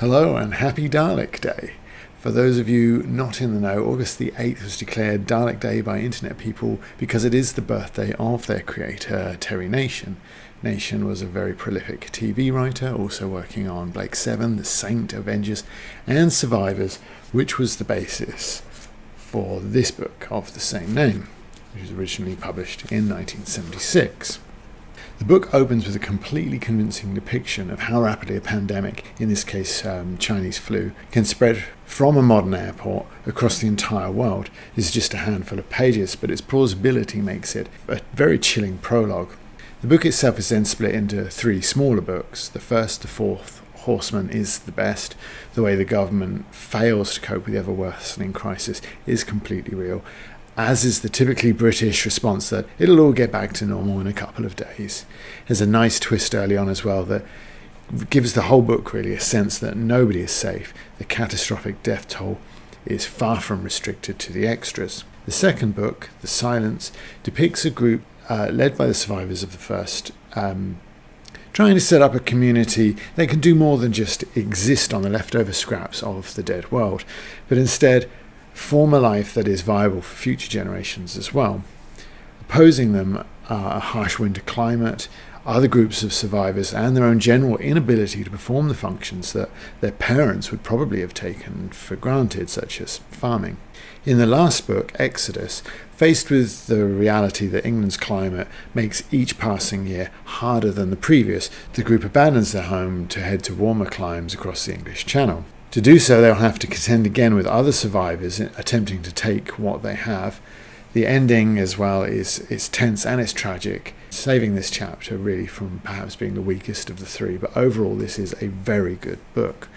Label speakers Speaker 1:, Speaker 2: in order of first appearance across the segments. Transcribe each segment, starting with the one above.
Speaker 1: Hello and happy Dalek Day. For those of you not in the know, August the 8th was declared Dalek Day by internet people because it is the birthday of their creator, Terry Nation. Nation was a very prolific TV writer, also working on Blake 7, The Saint, Avengers, and Survivors, which was the basis for this book of the same name, which was originally published in 1976. The book opens with a completely convincing depiction of how rapidly a pandemic, in this case Chinese flu, can spread from a modern airport across the entire world. This is just a handful of pages, but its plausibility makes it a very chilling prologue. The book itself is then split into three smaller books. The first, The Fourth Horseman, is the best. The way the government fails to cope with the ever-worsening crisis is completely real, as is the typically British response that it'll all get back to normal in a couple of days. There's a nice twist early on as well that gives the whole book really a sense that nobody is safe. The catastrophic death toll is far from restricted to the extras. The second book, The Silence, depicts a group led by the survivors of the first, trying to set up a community that can do more than just exist on the leftover scraps of the dead world, but instead form a life that is viable for future generations as well. Opposing them are a harsh winter climate, other groups of survivors, and their own general inability to perform the functions that their parents would probably have taken for granted, such as farming. In the last book, Exodus, faced with the reality that England's climate makes each passing year harder than the previous, the group abandons their home to head to warmer climes across the English Channel. To do so, they'll have to contend again with other survivors attempting to take what they have. The ending as well is tense and it's tragic, saving this chapter really from perhaps being the weakest of the three, but overall this is a very good book.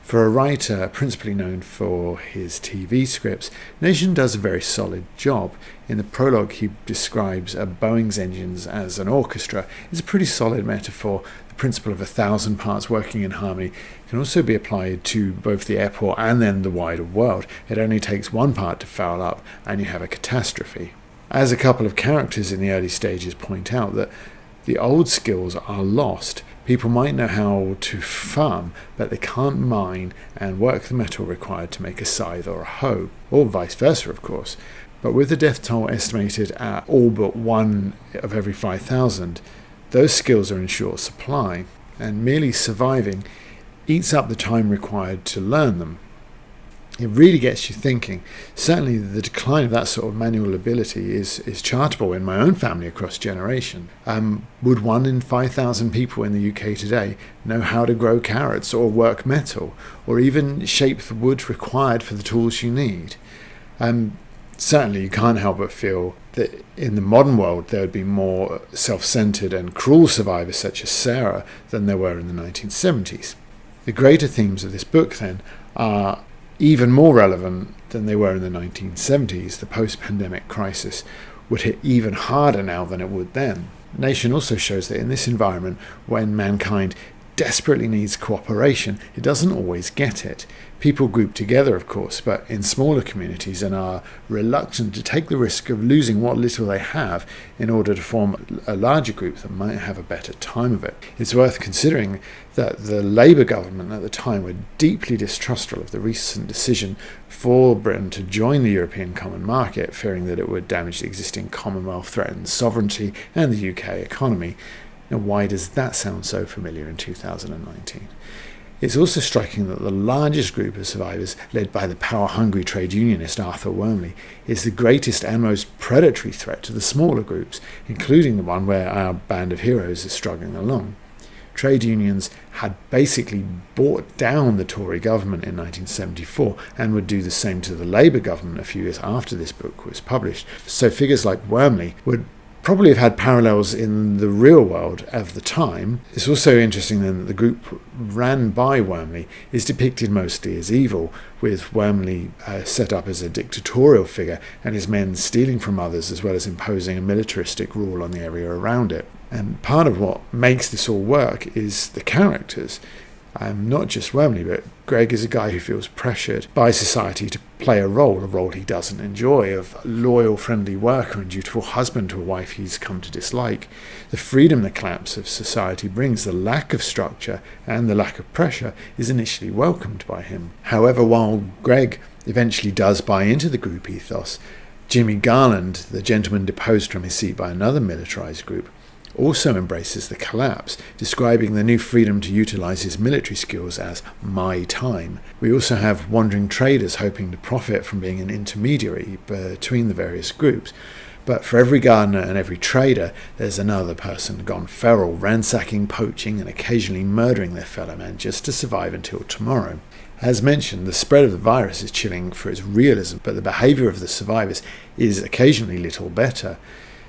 Speaker 1: For a writer principally known for his TV scripts, Nation does a very solid job. In the prologue he describes Boeing's engines as an orchestra. It's a pretty solid metaphor. The principle of 1,000 parts working in harmony can also be applied to both the airport and then the wider world. It only takes one part to foul up and you have a catastrophe. As a couple of characters in the early stages point out, that the old skills are lost. People might know how to farm, but they can't mine and work the metal required to make a scythe or a hoe, or vice versa of course. But with the death toll estimated at all but 1 of every 5,000, those skills are in short supply, and merely surviving eats up the time required to learn them. It really gets you thinking. Certainly the decline of that sort of manual ability is chartable in my own family across generation. Would 1 in 5,000 people in the UK today know how to grow carrots or work metal, or even shape the wood required for the tools you need? Certainly you can't help but feel that in the modern world there would be more self-centered and cruel survivors such as Sarah than there were in the 1970s. The greater themes of this book then are even more relevant than they were in the 1970s. The post-pandemic crisis would hit even harder now than it would then. Nation also shows that in this environment, when mankind desperately needs cooperation, it doesn't always get it. People group together, of course, but in smaller communities and are reluctant to take the risk of losing what little they have in order to form a larger group that might have a better time of it. It's worth considering that the Labour government at the time were deeply distrustful of the recent decision for Britain to join the European Common Market, fearing that it would damage the existing Commonwealth, threaten sovereignty and the UK economy. Now, why does that sound so familiar in 2019? It's also striking that the largest group of survivors, led by the power-hungry trade unionist Arthur Wormley, is the greatest and most predatory threat to the smaller groups, including the one where our band of heroes is struggling along. Trade unions had basically brought down the Tory government in 1974 and would do the same to the Labour government a few years after this book was published. So figures like Wormley would probably have had parallels in the real world of the time. It's also interesting then that the group ran by Wormley is depicted mostly as evil, with Wormley set up as a dictatorial figure and his men stealing from others as well as imposing a militaristic rule on the area around it. And part of what makes this all work is the characters. Not just Wormley, but Greg is a guy who feels pressured by society to play a role he doesn't enjoy, of loyal, friendly worker and dutiful husband to a wife he's come to dislike. The freedom the collapse of society brings, the lack of structure and the lack of pressure, is initially welcomed by him. However, while Greg eventually does buy into the group ethos, Jimmy Garland, the gentleman deposed from his seat by another militarized group, also embraces the collapse, describing the new freedom to utilize his military skills as my time. We also have wandering traders hoping to profit from being an intermediary between the various groups. But for every gardener and every trader, there's another person gone feral, ransacking, poaching, and occasionally murdering their fellow man just to survive until tomorrow. As mentioned, the spread of the virus is chilling for its realism, but the behaviour of the survivors is occasionally little better.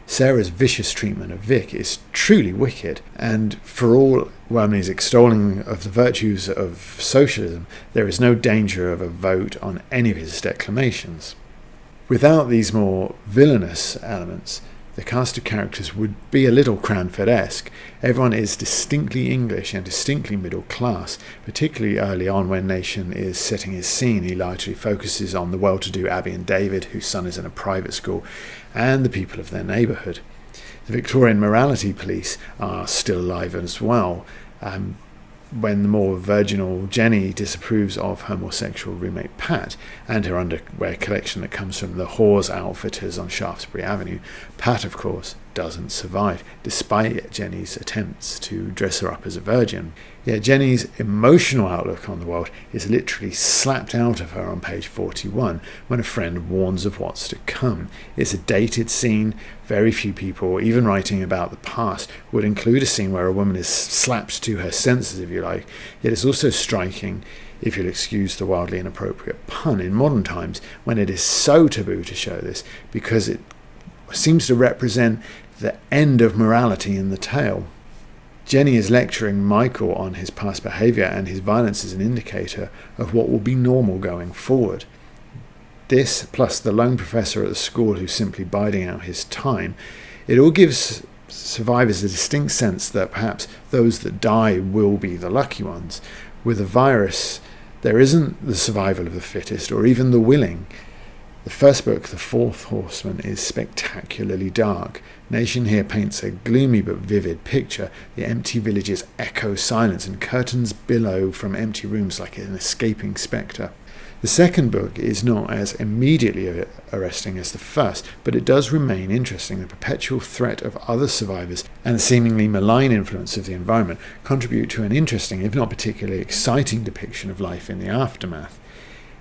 Speaker 1: Sarah's vicious treatment of Vic is truly wicked, and for all Wormley's extolling of the virtues of socialism, there is no danger of a vote on any of his declamations. Without these more villainous elements, the cast of characters would be a little Cranford-esque. Everyone is distinctly English and distinctly middle class, particularly early on when Nation is setting his scene. He largely focuses on the well-to-do Abby and David, whose son is in a private school, and the people of their neighbourhood. The Victorian morality police are still alive as well. When the more virginal Jenny disapproves of her more sexual roommate Pat and her underwear collection that comes from the whores outfitters on Shaftesbury Avenue, Pat, of course, doesn't survive, despite Jenny's attempts to dress her up as a virgin. Yet Jenny's emotional outlook on the world is literally slapped out of her on page 41 when a friend warns of what's to come. It's a dated scene. Very few people, even writing about the past, would include a scene where a woman is slapped to her senses, if you like. Yet it's also striking, if you'll excuse the wildly inappropriate pun, in modern times when it is so taboo to show this, because it seems to represent the end of morality in the tale. Jenny is lecturing Michael on his past behaviour, and his violence is an indicator of what will be normal going forward. This, plus the lone professor at the school who's simply biding out his time, it all gives survivors a distinct sense that perhaps those that die will be the lucky ones. With a virus, there isn't the survival of the fittest or even the willing. The first book, The Fourth Horseman, is spectacularly dark. Nation here paints a gloomy but vivid picture. The empty villages echo silence, and curtains billow from empty rooms like an escaping spectre. The second book is not as immediately arresting as the first, but it does remain interesting. The perpetual threat of other survivors and the seemingly malign influence of the environment contribute to an interesting, if not particularly exciting, depiction of life in the aftermath.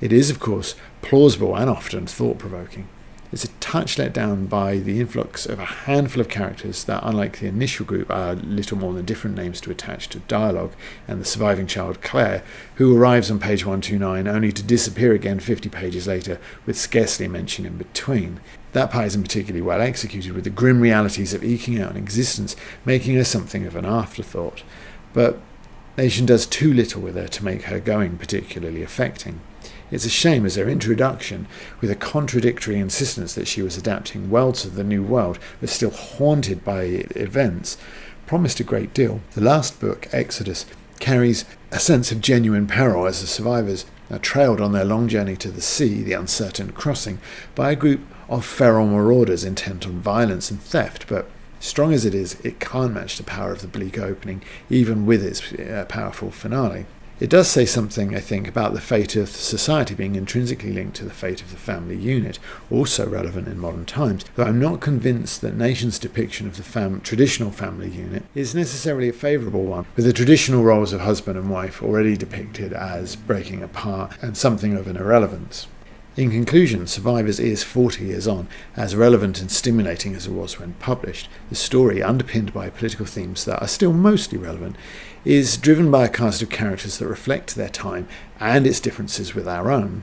Speaker 1: It is, of course, plausible and often thought-provoking. It's a touch let down by the influx of a handful of characters that, unlike the initial group, are little more than different names to attach to dialogue, and the surviving child, Claire, who arrives on page 129 only to disappear again 50 pages later with scarcely a mention in between. That part isn't particularly well executed, with the grim realities of eking out an existence making her something of an afterthought. But Nation does too little with her to make her going particularly affecting. It's a shame, as her introduction, with a contradictory insistence that she was adapting well to the new world, but still haunted by events, promised a great deal. The last book, Exodus, carries a sense of genuine peril as the survivors are trailed on their long journey to the sea, the uncertain crossing, by a group of feral marauders intent on violence and theft, but strong as it is, it can't match the power of the bleak opening, even with its powerful finale. It does say something, I think, about the fate of society being intrinsically linked to the fate of the family unit, also relevant in modern times, though I'm not convinced that Nation's depiction of the traditional family unit is necessarily a favourable one, with the traditional roles of husband and wife already depicted as breaking apart and something of an irrelevance. In conclusion, Survivors is 40 years on, as relevant and stimulating as it was when published. The story, underpinned by political themes that are still mostly relevant, is driven by a cast of characters that reflect their time and its differences with our own.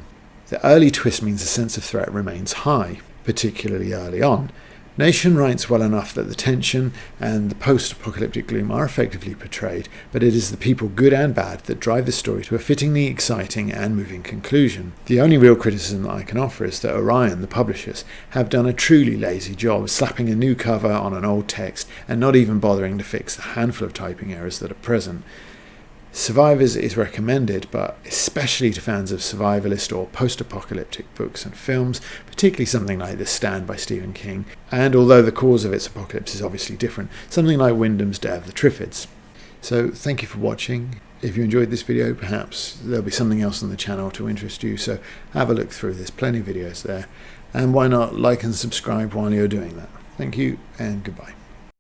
Speaker 1: The early twist means the sense of threat remains high, particularly early on. Nation writes well enough that the tension and the post-apocalyptic gloom are effectively portrayed, but it is the people, good and bad, that drive the story to a fittingly exciting and moving conclusion. The only real criticism that I can offer is that Orion, the publishers, have done a truly lazy job slapping a new cover on an old text and not even bothering to fix the handful of typing errors that are present. Survivors is recommended, but especially to fans of survivalist or post-apocalyptic books and films, particularly something like The Stand by Stephen King, and although the cause of its apocalypse is obviously different, something like Wyndham's Day of the Triffids. So thank you for watching. If you enjoyed this video, perhaps there'll be something else on the channel to interest you, so have a look through. There's plenty of videos there, and why not like and subscribe while you're doing that. Thank you and goodbye.